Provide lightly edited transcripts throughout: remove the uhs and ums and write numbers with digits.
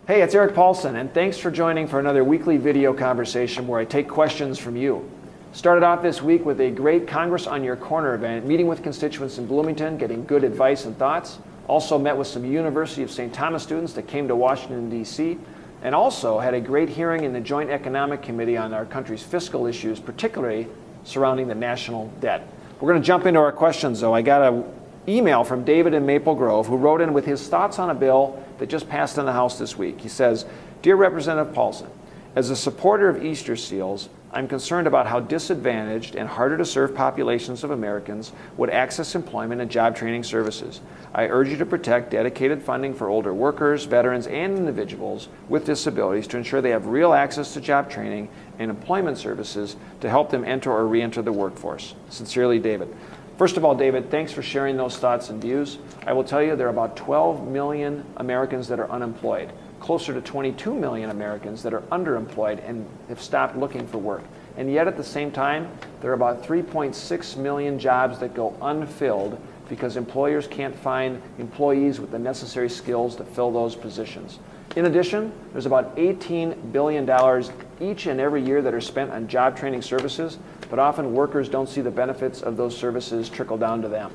Hey, it's Eric Paulson, and thanks for joining for another weekly video conversation where I take questions from you. Started off this week with a great Congress on Your Corner event, meeting with constituents in Bloomington, getting good advice and thoughts. Also met with some University of St. Thomas students that came to Washington, D.C., and also had a great hearing in the Joint Economic Committee on our country's fiscal issues, particularly surrounding the national debt. We're going to jump into our questions, though. I got an email from David in Maple Grove who wrote in with his thoughts on a bill that just passed in the House this week. He says, "Dear Representative Paulson, as a supporter of Easter seals, I'm concerned about how disadvantaged and harder to serve populations of Americans would access employment and job training services. I urge you to protect dedicated funding for older workers, veterans, and individuals with disabilities to ensure they have real access to job training and employment services to help them enter or re-enter the workforce. Sincerely, David." First of all, David, thanks for sharing those thoughts and views. I will tell you there are about 12 million Americans that are unemployed, closer to 22 million Americans that are underemployed and have stopped looking for work. And yet at the same time, there are about 3.6 million jobs that go unfilled because employers can't find employees with the necessary skills to fill those positions. In addition, there's about $18 billion each and every year that are spent on job training services, but often workers don't see the benefits of those services trickle down to them.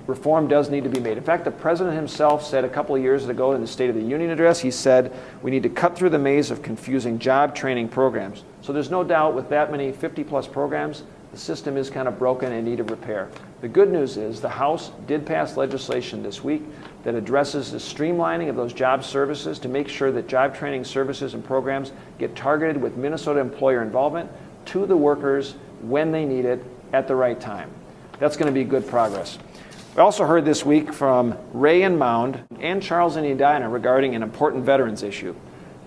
Reform does need to be made. In fact, the president himself said a couple of years ago in the State of the Union address, he said, we need to cut through the maze of confusing job training programs. So there's no doubt with that many 50-plus programs, the system is kind of broken and in need of repair. The good news is the House did pass legislation this week that addresses the streamlining of those job services to make sure that job training services and programs get targeted with Minnesota employer involvement to the workers when they need it at the right time. That's going to be good progress. We also heard this week from Ray in Mound and Charles in Edina regarding an important veterans issue.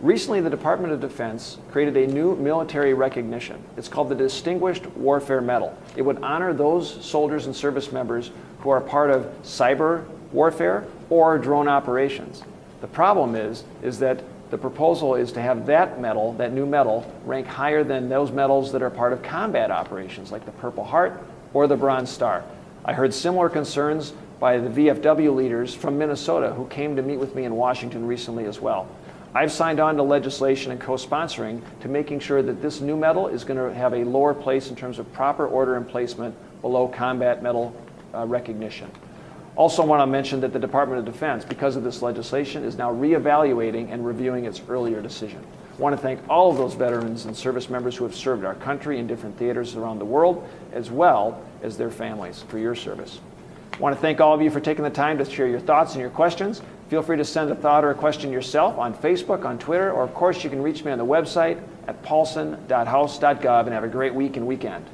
Recently, the Department of Defense created a new military recognition. It's called the Distinguished Warfare Medal. It would honor those soldiers and service members who are part of cyber warfare or drone operations. The problem is that the proposal is to have that medal, that new medal, rank higher than those medals that are part of combat operations, like the Purple Heart or the Bronze Star. I heard similar concerns by the VFW leaders from Minnesota who came to meet with me in Washington recently as well. I've signed on to legislation and co-sponsoring to making sure that this new medal is going to have a lower place in terms of proper order and placement below combat medal recognition. Also want to mention that the Department of Defense, because of this legislation, is now reevaluating and reviewing its earlier decision. I want to thank all of those veterans and service members who have served our country in different theaters around the world, as well as their families, for your service. I want to thank all of you for taking the time to share your thoughts and your questions. Feel free to send a thought or a question yourself on Facebook, on Twitter, or of course you can reach me on the website at paulson.house.gov, and have a great week and weekend.